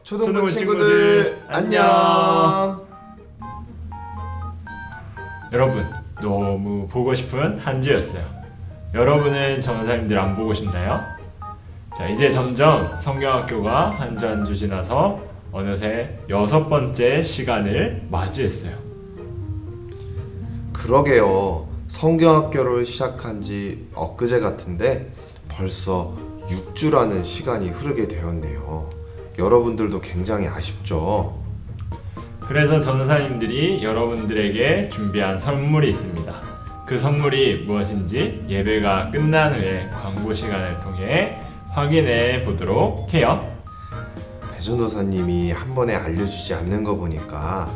초등부 친구들 안녕. 여러분, 너무 보고 싶은 한 주였어요. 여러분은 전도사님들 안 보고 싶나요? 자, 이제 점점 성경학교가 한 주 한 주 지나서 어느새 6번째 시간을 맞이했어요. 그러게요. 성경학교를 시작한 지 엊그제 같은데 벌써 6주라는 시간이 흐르게 되었네요. 여러분들도 굉장히 아쉽죠? 그래서 전도사님들이 여러분들에게 준비한 선물이 있습니다. 그 선물이 무엇인지 예배가 끝난 후에 광고 시간을 통해 확인해 보도록 해요. 배전도사님이 한 번에 알려주지 않는 거 보니까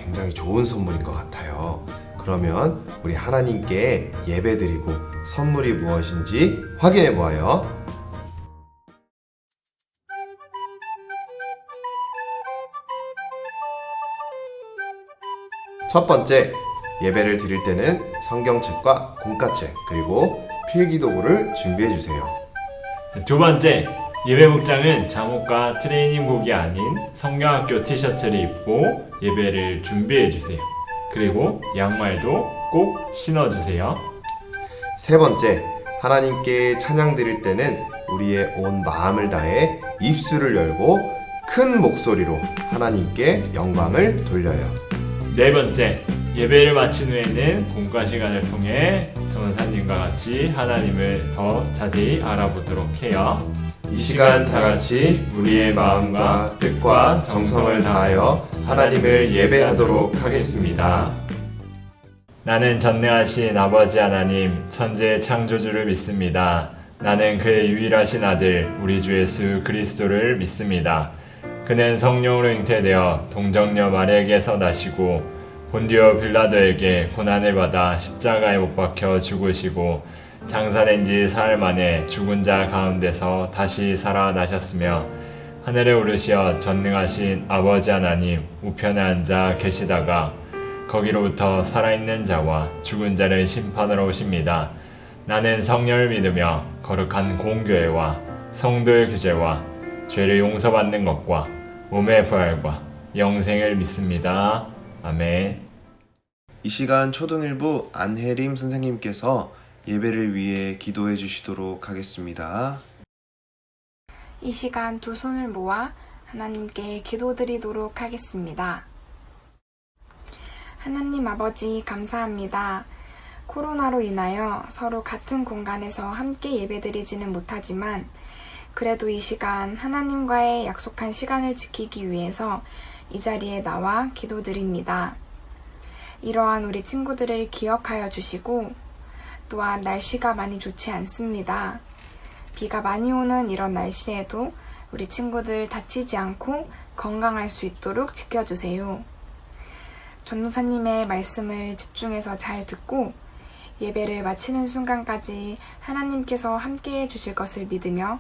굉장히 좋은 선물인 것 같아요. 그러면 우리 하나님께 예배드리고 선물이 무엇인지 확인해 보아요. 첫 번째, 예배를 드릴 때는 성경책과 공과책 그리고 필기도구를 준비해 주세요. 두 번째, 예배복장은 잠옷과 트레이닝복이 아닌 성경학교 티셔츠를 입고 예배를 준비해 주세요. 그리고 양말도 꼭 신어주세요. 세 번째, 하나님께 찬양 드릴 때는 우리의 온 마음을 다해 입술을 열고 큰 목소리로 하나님께 영광을 돌려요. 네 번째, 예배를 마친 후에는 공과 시간을 통해 전도사님과 같이 하나님을 더 자세히 알아보도록 해요. 이 시간 다 같이 우리의 마음과 뜻과 정성을 다하여 하나님을 예배하도록 하겠습니다. 나는 전능하신 아버지 하나님, 천지의 창조주를 믿습니다. 나는 그의 유일하신 아들, 우리 주 예수 그리스도를 믿습니다. 그는 성령으로 잉태되어 동정녀 마리아에게서 나시고 본디오 빌라도에게 고난을 받아 십자가에 못 박혀 죽으시고 장사된 지 사흘 만에 죽은 자 가운데서 다시 살아나셨으며 하늘에 오르시어 전능하신 아버지 하나님 우편에 앉아 계시다가 거기로부터 살아있는 자와 죽은 자를 심판하러 오십니다. 나는 성령을 믿으며 거룩한 공교회와 성도의 규제와 죄를 용서받는 것과 몸의 부활과 영생을 믿습니다. 아멘. 이 시간 초등일부 안혜림 선생님께서 예배를 위해 기도해 주시도록 하겠습니다. 이 시간 두 손을 모아 하나님께 기도드리도록 하겠습니다. 하나님 아버지 감사합니다. 코로나로 인하여 서로 같은 공간에서 함께 예배드리지는 못하지만 그래도 이 시간 하나님과의 약속한 시간을 지키기 위해서 이 자리에 나와 기도드립니다. 이러한 우리 친구들을 기억하여 주시고 또한 날씨가 많이 좋지 않습니다. 비가 많이 오는 이런 날씨에도 우리 친구들 다치지 않고 건강할 수 있도록 지켜주세요. 전도사님의 말씀을 집중해서 잘 듣고 예배를 마치는 순간까지 하나님께서 함께해 주실 것을 믿으며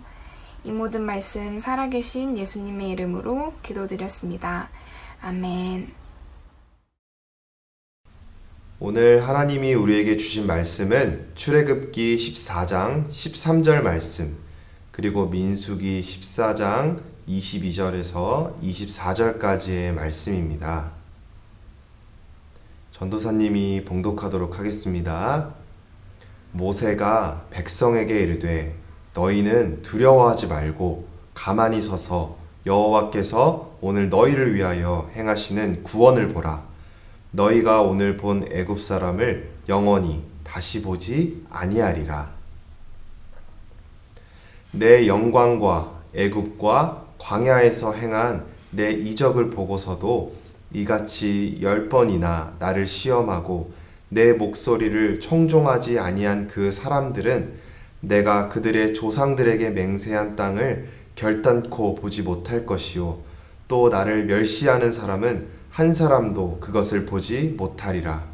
이 모든 말씀 살아계신 예수님의 이름으로 기도드렸습니다. 아멘. 오늘 하나님이 우리에게 주신 말씀은 출애굽기 14장 13절 말씀 그리고 민수기 14장 22절에서 24절까지의 말씀입니다. 전도사님이 봉독하도록 하겠습니다. 모세가 백성에게 이르되 너희는 두려워하지 말고 가만히 서서 여호와께서 오늘 너희를 위하여 행하시는 구원을 보라. 너희가 오늘 본 애굽 사람을 영원히 다시 보지 아니하리라. 내 영광과 애굽과 광야에서 행한 내 이적을 보고서도 이같이 10번이나 나를 시험하고 내 목소리를 청종하지 아니한 그 사람들은 내가 그들의 조상들에게 맹세한 땅을 결단코 보지 못할 것이요 또 나를 멸시하는 사람은 한 사람도 그것을 보지 못하리라.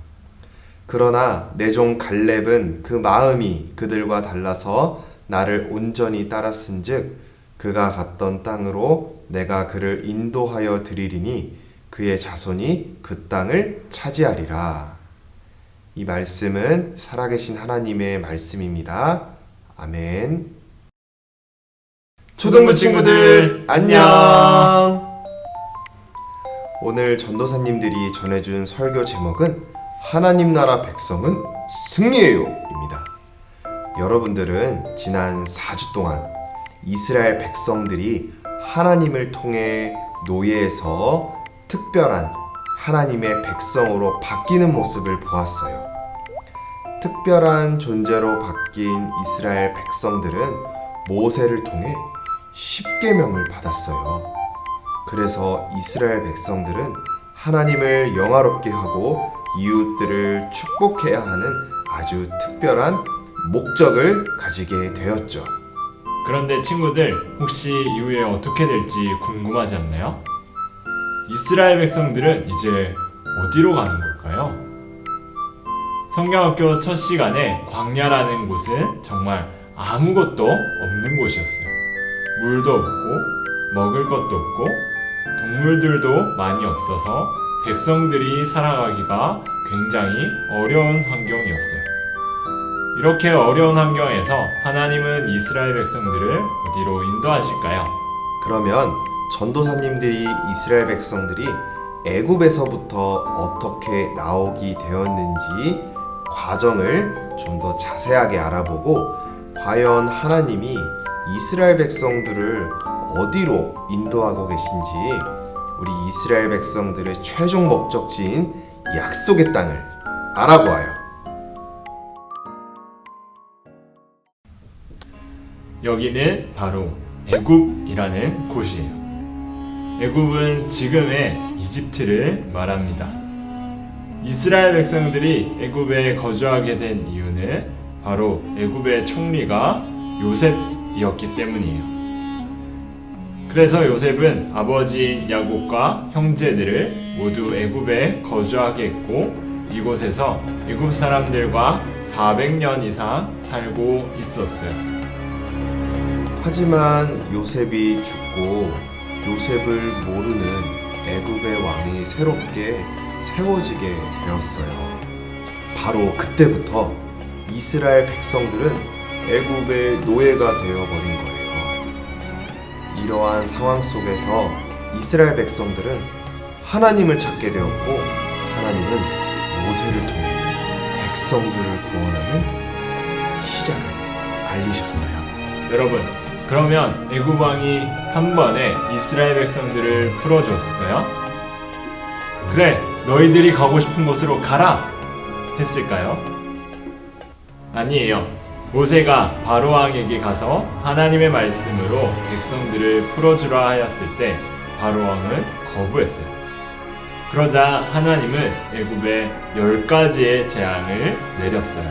그러나 내 종 갈렙은 그 마음이 그들과 달라서 나를 온전히 따랐은즉 그가 갔던 땅으로 내가 그를 인도하여 드리리니 그의 자손이 그 땅을 차지하리라. 이 말씀은 살아계신 하나님의 말씀입니다. 아멘. 초등부 친구들 안녕. 오늘 전도사님들이 전해준 설교 제목은 하나님 나라 백성은 승리해요 입니다. 여러분들은 지난 4주 동안 이스라엘 백성들이 하나님을 통해 노예에서 특별한 하나님의 백성으로 바뀌는 모습을 보았어요. 특별한 존재로 바뀐 이스라엘 백성들은 모세를 통해 십계명을 받았어요. 그래서 이스라엘 백성들은 하나님을 영화롭게 하고 이웃들을 축복해야 하는 아주 특별한 목적을 가지게 되었죠. 그런데 친구들, 혹시 이후에 어떻게 될지 궁금하지 않나요? 이스라엘 백성들은 이제 어디로 가는 걸까요? 성경학교 첫 시간에 광야라는 곳은 정말 아무것도 없는 곳이었어요. 물도 없고 먹을 것도 없고 동물들도 많이 없어서 백성들이 살아가기가 굉장히 어려운 환경이었어요. 이렇게 어려운 환경에서 하나님은 이스라엘 백성들을 어디로 인도하실까요? 그러면 전도사님들이 이스라엘 백성들이 애굽에서부터 어떻게 나오게 되었는지 과정을 좀 더 자세하게 알아보고 과연 하나님이 이스라엘 백성들을 어디로 인도하고 계신지 우리 이스라엘 백성들의 최종 목적지인 약속의 땅을 알아보아요. 여기는 바로 애굽이라는 곳이에요. 애굽은 지금의 이집트를 말합니다. 이스라엘 백성들이 애굽에 거주하게 된 이유는 바로 애굽의 총리가 요셉이었기 때문이에요. 그래서 요셉은 아버지인 야곱과 형제들을 모두 애굽에 거주하게 했고 이곳에서 애굽 사람들과 400년 이상 살고 있었어요. 하지만 요셉이 죽고 요셉을 모르는 애굽의 왕이 새롭게 세워지게 되었어요. 바로 그때부터 이스라엘 백성들은 애굽의 노예가 되어버린 거예요. 이러한 상황 속에서 이스라엘 백성들은 하나님을 찾게 되었고 하나님은 모세를 통해 백성들을 구원하는 시작을 알리셨어요. 여러분, 그러면 애굽 왕이 한 번에 이스라엘 백성들을 풀어주었을까요? 그래, 너희들이 가고 싶은 곳으로 가라! 했을까요? 아니에요. 모세가 바로 왕에게 가서 하나님의 말씀으로 백성들을 풀어주라 하였을 때 바로 왕은 거부했어요. 그러자 하나님은 애굽에 10가지의 재앙을 내렸어요.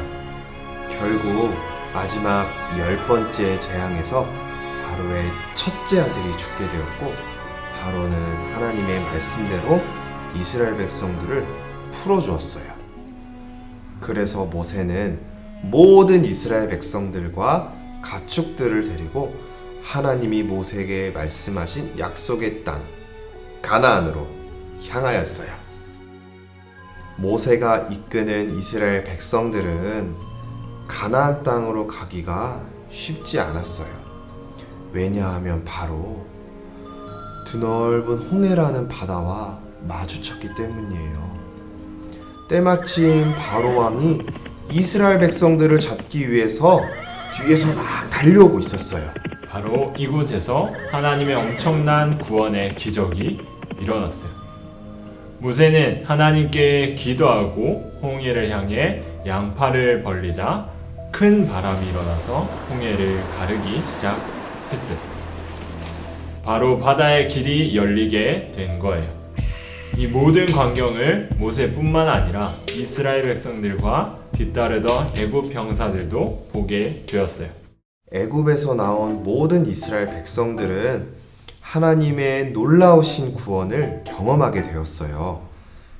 결국 마지막 10번째 재앙에서 바로의 첫째 아들이 죽게 되었고 바로는 하나님의 말씀대로 이스라엘 백성들을 풀어주었어요. 그래서 모세는 모든 이스라엘 백성들과 가축들을 데리고 하나님이 모세에게 말씀하신 약속의 땅 가나안으로 향하였어요. 모세가 이끄는 이스라엘 백성들은 가나안 땅으로 가기가 쉽지 않았어요. 왜냐하면 바로 드넓은 홍해라는 바다와 마주쳤기 때문이에요. 때마침 바로 왕이 이스라엘 백성들을 잡기 위해서 뒤에서 막 달려오고 있었어요. 바로 이곳에서 하나님의 엄청난 구원의 기적이 일어났어요. 모세는 하나님께 기도하고 홍해를 향해 양팔을 벌리자 큰 바람이 일어나서 홍해를 가르기 시작했어요. 바로 바다의 길이 열리게 된 거예요. 이 모든 광경을 모세뿐만 아니라 이스라엘 백성들과 뒤따르던 애굽 병사들도 보게 되었어요. 애굽에서 나온 모든 이스라엘 백성들은 하나님의 놀라우신 구원을 경험하게 되었어요.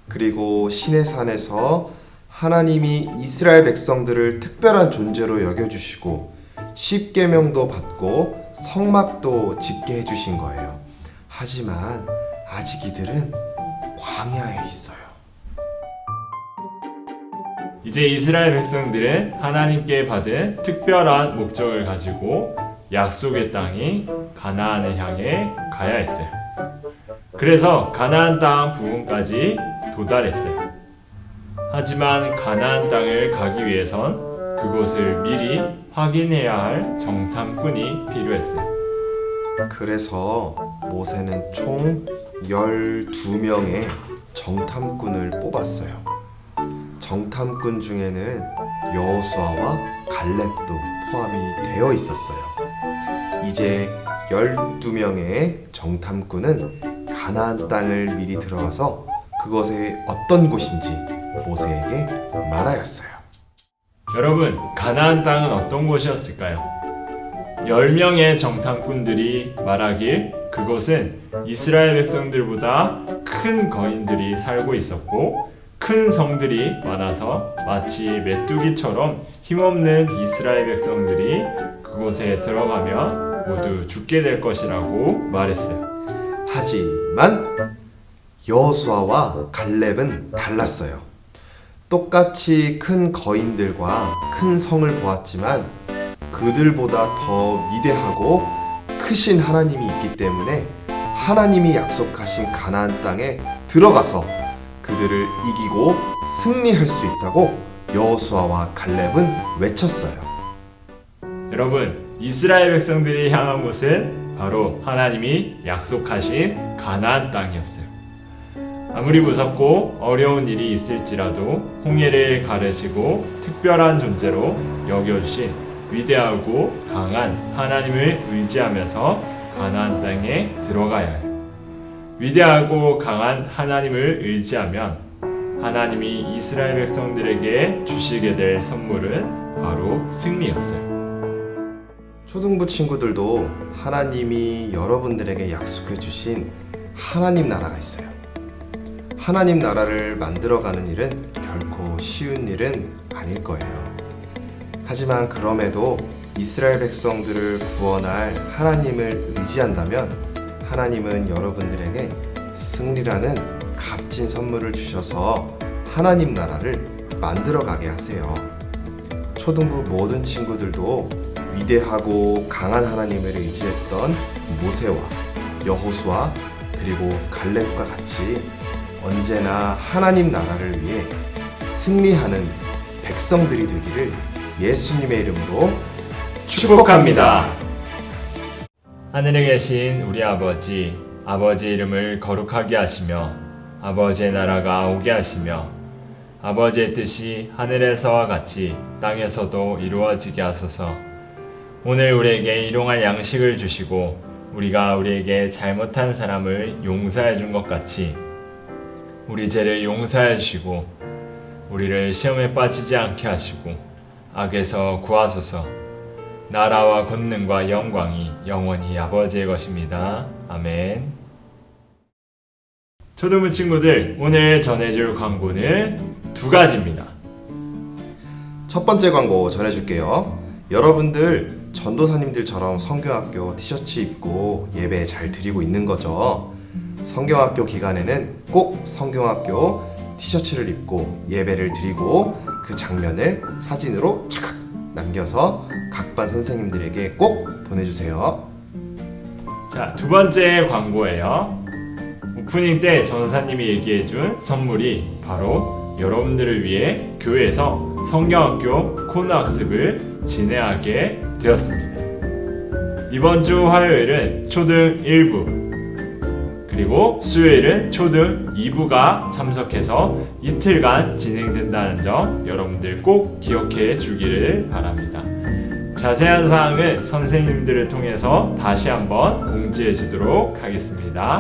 그리고 시내산에서 하나님이 이스라엘 백성들을 특별한 존재로 여겨주시고 십계명도 받고 성막도 짓게 해주신 거예요. 하지만 아직 이들은 광야에 있어요. 이제 이스라엘 백성들은 하나님께 받은 특별한 목적을 가지고 약속의 땅인 가나안을 향해 가야 했어요. 그래서 가나안 땅 부근까지 도달했어요. 하지만 가나안 땅을 가기 위해선 그곳을 미리 확인해야 할 정탐꾼이 필요했어요. 그래서 모세는 총 12명의 정탐꾼을 뽑았어요. 정탐꾼 중에는 여호수아와 갈렙도 포함이 되어 있었어요. 이제 12명의 정탐꾼은 가나안 땅을 미리 들어가서 그것이 어떤 곳인지 모세에게 말하였어요. 여러분, 가나안 땅은 어떤 곳이었을까요? 10명의 정탐꾼들이 말하길 그곳은 이스라엘 백성들보다 큰 거인들이 살고 있었고 큰 성들이 많아서 마치 메뚜기처럼 힘없는 이스라엘 백성들이 그곳에 들어가면 모두 죽게 될 것이라고 말했어요. 하지만 여호수아와 갈렙은 달랐어요. 똑같이 큰 거인들과 큰 성을 보았지만 그들보다 더 위대하고 크신 하나님이 있기 때문에 하나님이 약속하신 가나안 땅에 들어가서 그들을 이기고 승리할 수 있다고 여호수아와 갈렙은 외쳤어요. 여러분, 이스라엘 백성들이 향한 곳은 바로 하나님이 약속하신 가나안 땅이었어요. 아무리 무섭고 어려운 일이 있을지라도 홍해를 가르시고 특별한 존재로 여겨주신 위대하고 강한 하나님을 의지하면서 가나안 땅에 들어가야 해요. 위대하고 강한 하나님을 의지하면 하나님이 이스라엘 백성들에게 주시게 될 선물은 바로 승리였어요. 초등부 친구들도 하나님이 여러분들에게 약속해 주신 하나님 나라가 있어요. 하나님 나라를 만들어가는 일은 결코 쉬운 일은 아닐 거예요. 하지만 그럼에도 이스라엘 백성들을 구원할 하나님을 의지한다면 하나님은 여러분들에게 승리라는 값진 선물을 주셔서 하나님 나라를 만들어가게 하세요. 초등부 모든 친구들도 위대하고 강한 하나님을 의지했던 모세와 여호수아 그리고 갈렙과 같이 언제나 하나님 나라를 위해 승리하는 백성들이 되기를 예수님의 이름으로 축복합니다. 하늘에 계신 우리 아버지, 아버지의 이름을 거룩하게 하시며 아버지의 나라가 오게 하시며 아버지의 뜻이 하늘에서와 같이 땅에서도 이루어지게 하소서. 오늘 우리에게 일용할 양식을 주시고 우리가 우리에게 잘못한 사람을 용서해 준 것 같이 우리 죄를 용서해 주시고 우리를 시험에 빠지지 않게 하시고 악에서 구하소서. 나라와 권능과 영광이 영원히 아버지의 것입니다. 아멘. 초등부 친구들, 오늘 전해줄 광고는 2가지입니다. 첫 번째 광고 전해줄게요. 여러분들 전도사님들처럼 성경학교 티셔츠 입고 예배 잘 드리고 있는 거죠. 성경학교 기간에는 꼭 성경학교 티셔츠를 입고 예배를 드리고 그 장면을 사진으로 착 남겨서 각 반 선생님들에게 꼭 보내주세요. 자, 2번째 광고예요. 오프닝 때 전사님이 얘기해준 선물이 바로 여러분들을 위해 교회에서 성경학교 코너 학습을 진행하게 되었습니다. 이번 주 화요일은 초등 1부 그리고 수요일은 초등 2부가 참석해서 이틀간 진행된다는 점 여러분들 꼭 기억해 주기를 바랍니다. 자세한 사항은 선생님들을 통해서 다시 한번 공지해 주도록 하겠습니다.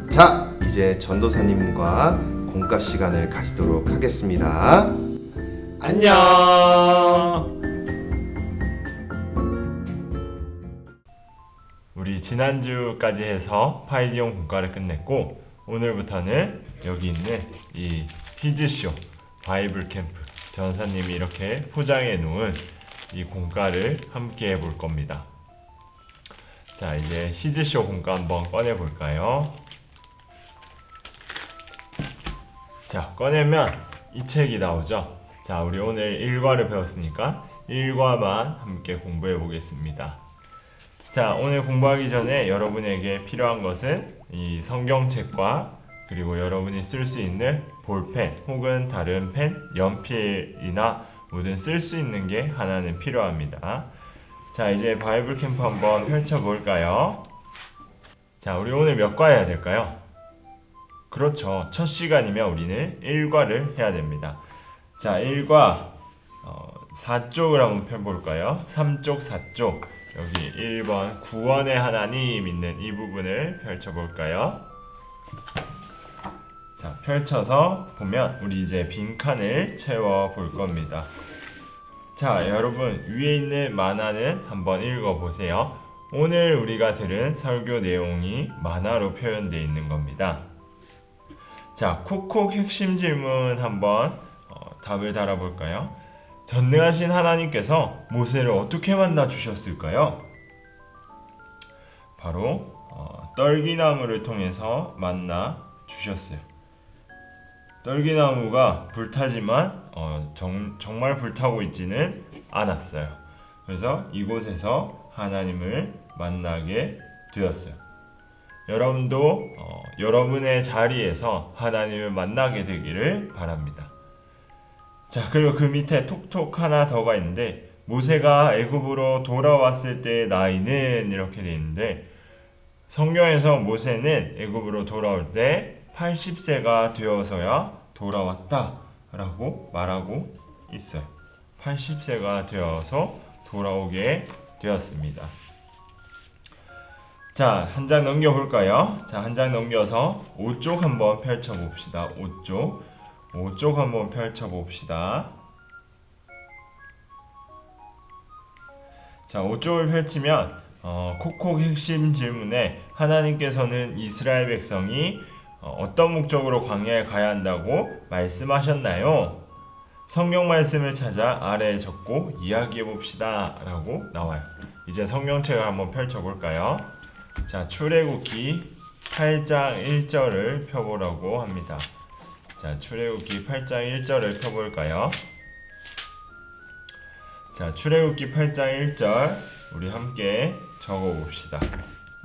자, 이제 전도사님과 공과 시간을 가지도록 하겠습니다. 안녕. 우리 지난주까지 해서 파이디온 공과를 끝냈고 오늘부터는 여기 있는 이 히즈쇼 바이블 캠프 전사님이 이렇게 포장해 놓은 이 공과를 함께 해볼 겁니다. 자, 이제 히즈쇼 공과 한번 꺼내 볼까요? 자, 꺼내면 이 책이 나오죠. 자, 우리 오늘 1과를 배웠으니까 1과만 함께 공부해 보겠습니다. 자, 오늘 공부하기 전에 여러분에게 필요한 것은 이 성경책과 그리고 여러분이 쓸 수 있는 볼펜 혹은 다른 펜, 연필이나 뭐든 쓸 수 있는 게 하나는 필요합니다. 자, 이제 바이블 캠프 한번 펼쳐볼까요? 자, 우리 오늘 몇 과 해야 될까요? 그렇죠. 첫 시간이면 우리는 1과를 해야 됩니다. 자, 1과 4쪽을 한번 펴볼까요? 3쪽, 4쪽. 여기 1번 구원의 하나님 있는 이 부분을 펼쳐볼까요? 자, 펼쳐서 보면 우리 이제 빈칸을 채워볼 겁니다. 자, 여러분 위에 있는 만화는 한번 읽어보세요. 오늘 우리가 들은 설교 내용이 만화로 표현되어 있는 겁니다. 자, 콕콕 핵심 질문 한번 답을 달아볼까요? 전능하신 하나님께서 모세를 어떻게 만나 주셨을까요? 바로 떨기나무를 통해서 만나 주셨어요. 떨기나무가 불타지만 정말 불타고 있지는 않았어요. 그래서 이곳에서 하나님을 만나게 되었어요. 여러분도 여러분의 자리에서 하나님을 만나게 되기를 바랍니다. 자, 그리고 그 밑에 톡톡 하나 더가 있는데 모세가 애굽으로 돌아왔을 때의 나이는 이렇게 돼 있는데 성경에서 모세는 애굽으로 돌아올 때 80세가 되어서야 돌아왔다 라고 말하고 있어요. 80세가 되어서 돌아오게 되었습니다. 자, 한 장 넘겨볼까요? 자, 한 장 넘겨서 5쪽 한번 펼쳐봅시다. 5쪽 한번 펼쳐봅시다. 자, 5쪽을 펼치면 콕콕 핵심 질문에 하나님께서는 이스라엘 백성이 어떤 목적으로 광야에 가야 한다고 말씀하셨나요? 성경 말씀을 찾아 아래에 적고 이야기해 봅시다 라고 나와요. 이제 성경책을 한번 펼쳐볼까요? 자, 출애굽기 8장 1절을 펴보라고 합니다. 자, 출애굽기 8장 1절을 펴볼까요? 자, 출애굽기 8장 1절 우리 함께 적어봅시다.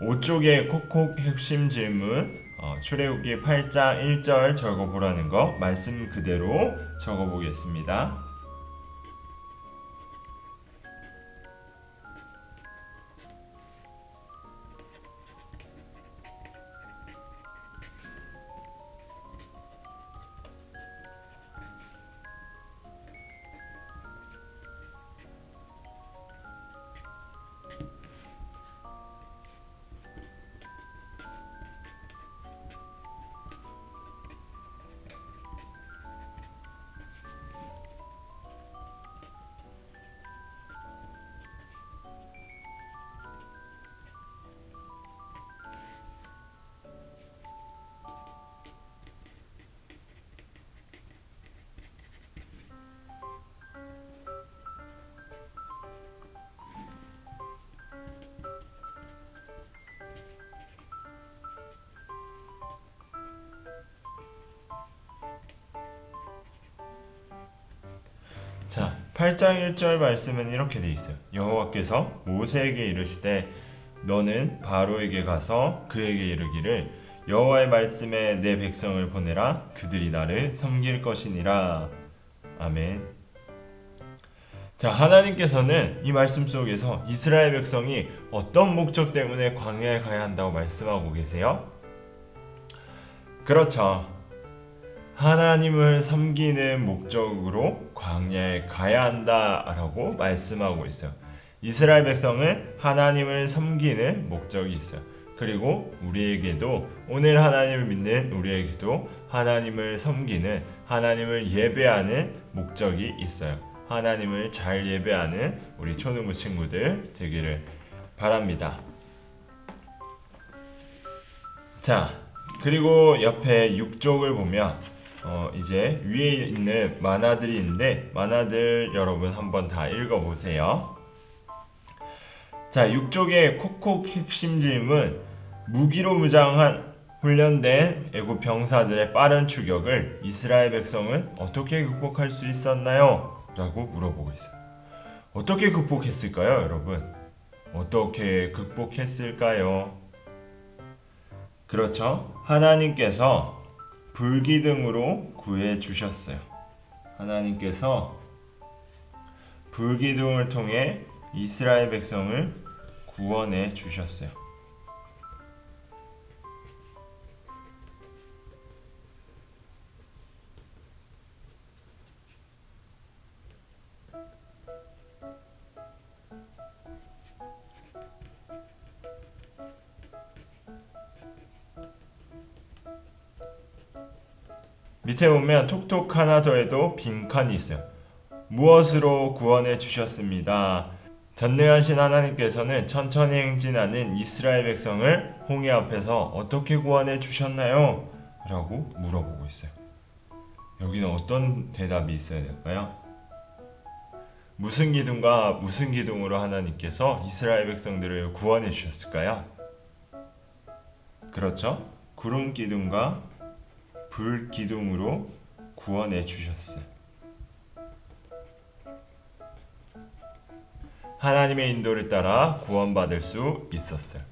5쪽의 콕콕 핵심 질문 출애굽기 8장 1절 적어보라는 거 말씀 그대로 적어보겠습니다. 자, 8장 1절 말씀은 이렇게 돼 있어요. 여호와께서 모세에게 이르시되 너는 바로에게 가서 그에게 이르기를 여호와의 말씀에 내 백성을 보내라 그들이 나를 섬길 것이니라. 아멘. 자, 하나님께서는 이 말씀 속에서 이스라엘 백성이 어떤 목적 때문에 광야에 가야 한다고 말씀하고 계세요? 그렇죠. 하나님을 섬기는 목적으로 광야에 가야 한다라고 말씀하고 있어요. 이스라엘 백성은 하나님을 섬기는 목적이 있어요. 그리고 우리에게도 오늘 하나님을 믿는 우리에게도 하나님을 섬기는 하나님을 예배하는 목적이 있어요. 하나님을 잘 예배하는 우리 초등부 친구들 되기를 바랍니다. 자, 그리고 옆에 6쪽을 보면 이제 위에 있는 만화들이 있는데 만화들 여러분 한번 다 읽어보세요. 자, 6쪽의 콕콕 핵심 질문 무기로 무장한 훈련된 애국 병사들의 빠른 추격을 이스라엘 백성은 어떻게 극복할 수 있었나요? 라고 물어보고 있어요. 어떻게 극복했을까요, 여러분? 어떻게 극복했을까요? 그렇죠. 하나님께서 불기둥으로 구해 주셨어요. 하나님께서 불기둥을 통해 이스라엘 백성을 구원해 주셨어요. 밑에 보면 톡톡 하나 더해도 빈칸이 있어요. 무엇으로 구원해 주셨습니다. 전능하신 하나님께서는 천천히 행진하는 이스라엘 백성을 홍해 앞에서 어떻게 구원해 주셨나요? 라고 물어보고 있어요. 여기는 어떤 대답이 있어야 될까요? 무슨 기둥과 무슨 기둥으로 하나님께서 이스라엘 백성들을 구원해 주셨을까요? 그렇죠? 구름 기둥과 불 기둥으로 구원해 주셨어요. 하나님의 인도를 따라 구원받을 수 있었어요.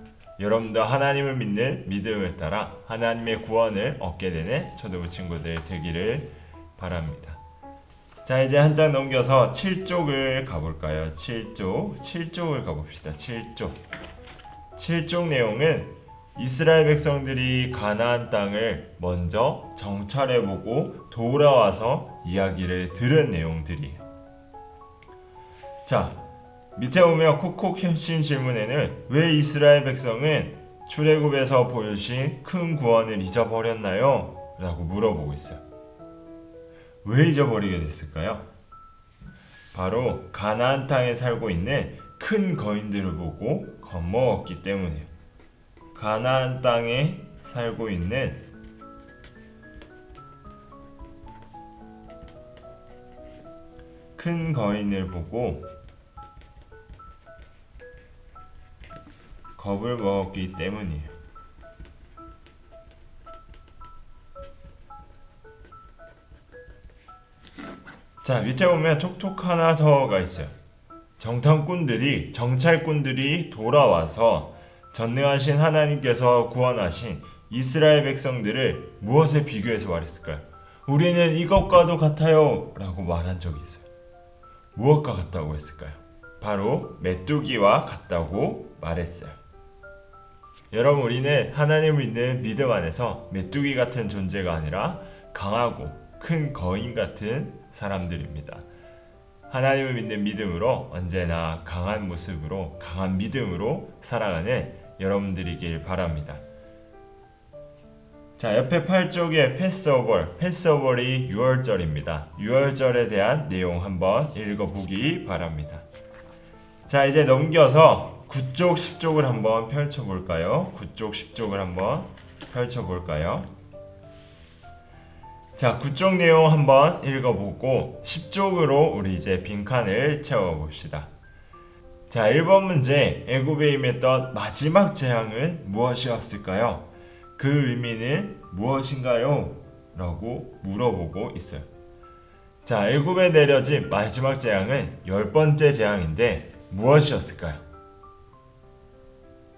여러분도 하나님을 믿는 믿음을 따라 하나님의 구원을 얻게 되는 초등부 친구들 되기를 바랍니다. 자, 이제 한 장 넘겨서 7쪽을 가볼까요? 7쪽을 가봅시다. 7쪽 내용은 이스라엘 백성들이 가나안 땅을 먼저 정찰해보고 돌아와서 이야기를 들은 내용들이에요. 자, 밑에 보면 콕콕 핵심 질문에는 왜 이스라엘 백성은 출애굽에서 보여주신 큰 구원을 잊어버렸나요? 라고 물어보고 있어요. 왜 잊어버리게 됐을까요? 바로 가나안 땅에 살고 있는 큰 거인들을 보고 겁먹었기 때문이에요. 가나안 땅에 살고 있는 큰 거인을 보고 겁을 먹었기 때문이에요. 자, 밑에 보면 톡톡 하나 더가 있어요. 정찰꾼들이 돌아와서 전능하신 하나님께서 구원하신 이스라엘 백성들을 무엇에 비교해서 말했을까요? 우리는 이것과도 같아요 라고 말한 적이 있어요. 무엇과 같다고 했을까요? 바로 메뚜기와 같다고 말했어요. 여러분, 우리는 하나님을 믿는 믿음 안에서 메뚜기 같은 존재가 아니라 강하고 큰 거인 같은 사람들입니다. 하나님을 믿는 믿음으로 언제나 강한 모습으로, 강한 믿음으로 살아가는 여러분들이길 바랍니다. 자, 옆에 8쪽에 패스오벌이 6월절입니다. 6월절에 대한 내용 한번 읽어보기 바랍니다. 자, 이제 넘겨서 9쪽, 10쪽을 한번 펼쳐볼까요? 9쪽, 10쪽을 한번 펼쳐볼까요? 자, 9쪽 내용 한번 읽어보고 10쪽으로 우리 이제 빈칸을 채워봅시다. 자, 1번 문제, 애굽에 임했던 마지막 재앙은 무엇이었을까요? 그 의미는 무엇인가요? 라고 물어보고 있어요. 자, 애굽에 내려진 마지막 재앙은 10번째 재앙인데 무엇이었을까요?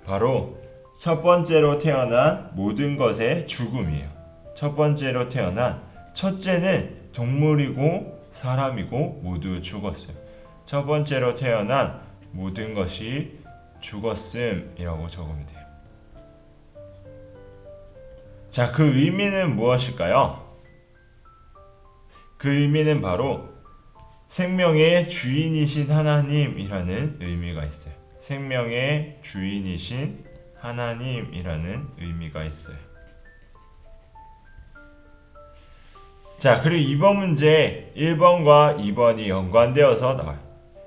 바로 첫 번째로 태어난 모든 것의 죽음이에요. 첫 번째로 태어난 첫째는 동물이고 사람이고 모두 죽었어요. 첫 번째로 태어난 모든 것이 죽었음이라고 적으면 돼요. 자, 그 의미는 무엇일까요? 그 의미는 바로 생명의 주인이신 하나님이라는 의미가 있어요. 생명의 주인이신 하나님이라는 의미가 있어요. 자, 그리고 2번 문제 1번과 2번이 연관되어서 나와요.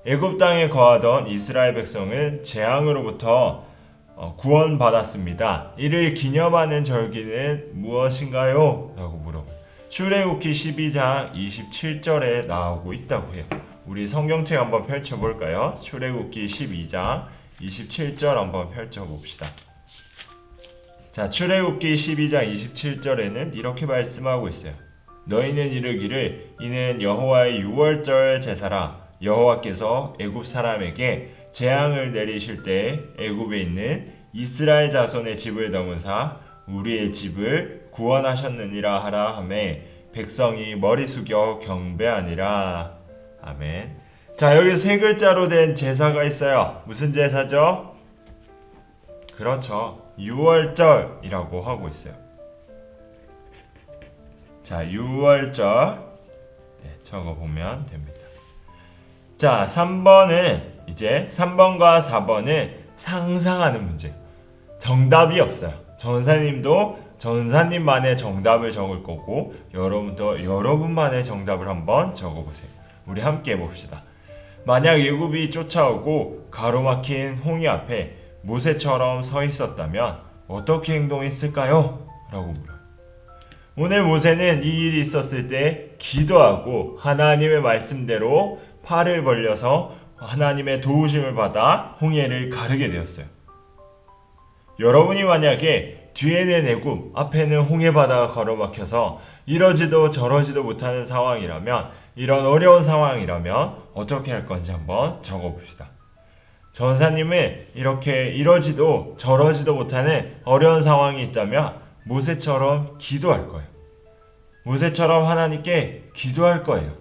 애굽 땅에 거하던 이스라엘 백성은 재앙으로부터 구원받았습니다. 이를 기념하는 절기는 무엇인가요? 라고 물어봐요. 출애굽기 12장 27절에 나오고 있다고 해요. 우리 성경책 한번 펼쳐볼까요? 출애굽기 12장 27절 한번 펼쳐봅시다. 자, 출애굽기 12장 27절에는 이렇게 말씀하고 있어요. 너희는 이르기를 이는 여호와의 유월절 제사라. 여호와께서 애굽 사람에게 재앙을 내리실 때 애굽에 있는 이스라엘 자손의 집을 넘으사 우리의 집을 구원하셨느니라 하라 하매 백성이 머리 숙여 경배하니라. 아멘. 자, 여기 세 글자로 된 제사가 있어요. 무슨 제사죠? 그렇죠. 유월절이라고 하고 있어요. 자, 유월절 적어보면 됩니다. 자, 3번은 이제 3번과 4번은 상상하는 문제. 정답이 없어요. 전사님도 전사님만의 정답을 적을 거고 여러분도 여러분만의 정답을 한번 적어보세요. 우리 함께 해봅시다. 만약 애굽이 쫓아오고 가로막힌 홍해 앞에 모세처럼 서 있었다면 어떻게 행동했을까요? 라고 물어요. 오늘 모세는 이 일이 있었을 때 기도하고 하나님의 말씀대로 팔을 벌려서 하나님의 도우심을 받아 홍해를 가르게 되었어요. 여러분이 만약에 뒤에는 애굽, 앞에는 홍해 바다가 가로막혀서 이러지도 저러지도 못하는 상황이라면, 이런 어려운 상황이라면 어떻게 할 건지 한번 적어봅시다. 전사님은 이렇게 이러지도 저러지도 못하는 어려운 상황이 있다면 모세처럼 기도할 거예요. 모세처럼 하나님께 기도할 거예요.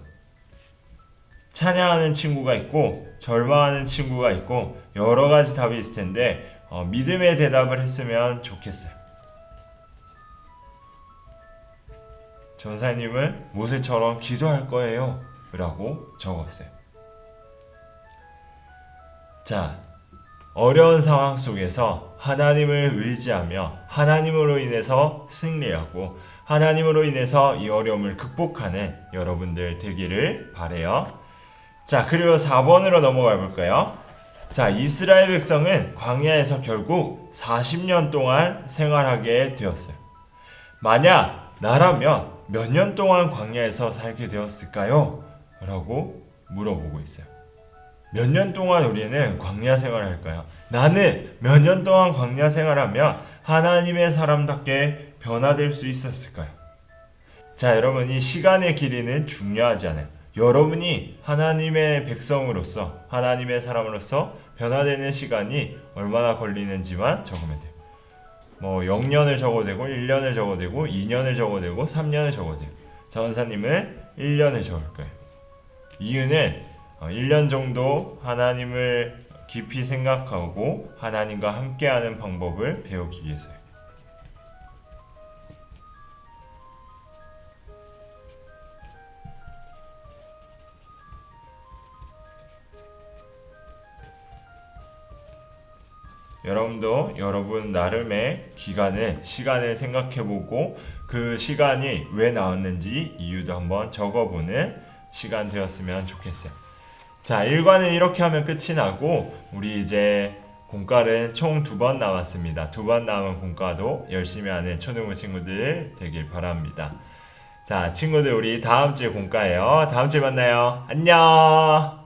찬양하는 친구가 있고 절망하는 친구가 있고 여러 가지 답이 있을 텐데 믿음의 대답을 했으면 좋겠어요. 전사님은 모세처럼 기도할 거예요 라고 적었어요. 자, 어려운 상황 속에서 하나님을 의지하며 하나님으로 인해서 승리하고 하나님으로 인해서 이 어려움을 극복하는 여러분들 되기를 바라요. 자, 그리고 4번으로 넘어가 볼까요? 자, 이스라엘 백성은 광야에서 결국 40년 동안 생활하게 되었어요. 만약 나라면 몇 년 동안 광야에서 살게 되었을까요? 라고 물어보고 있어요. 몇 년 동안 우리는 광야 생활을 할까요? 나는 몇 년 동안 광야 생활하면 하나님의 사람답게 변화될 수 있었을까요? 자, 여러분, 이 시간의 길이는 중요하지 않아요. 여러분이 하나님의 백성으로서, 하나님의 사람으로서 변화되는 시간이 얼마나 걸리는지만 적으면 돼요. 0년을 적어도 되고 1년을 적어도 되고 2년을 적어도 되고 3년을 적어도 돼요. 전사님은 1년을 적을 거예요. 이유는 1년 정도 하나님을 깊이 생각하고 하나님과 함께하는 방법을 배우기 위해서요. 여러분도 여러분 나름의 시간을 생각해보고 그 시간이 왜 나왔는지 이유도 한번 적어보는 시간 되었으면 좋겠어요. 자, 1과는 이렇게 하면 끝이 나고 우리 이제 공과는 총 2번 남았습니다. 2번 남은 공과도 열심히 하는 초등부 친구들 되길 바랍니다. 자, 친구들, 우리 다음 주에 공과예요. 다음 주에 만나요. 안녕.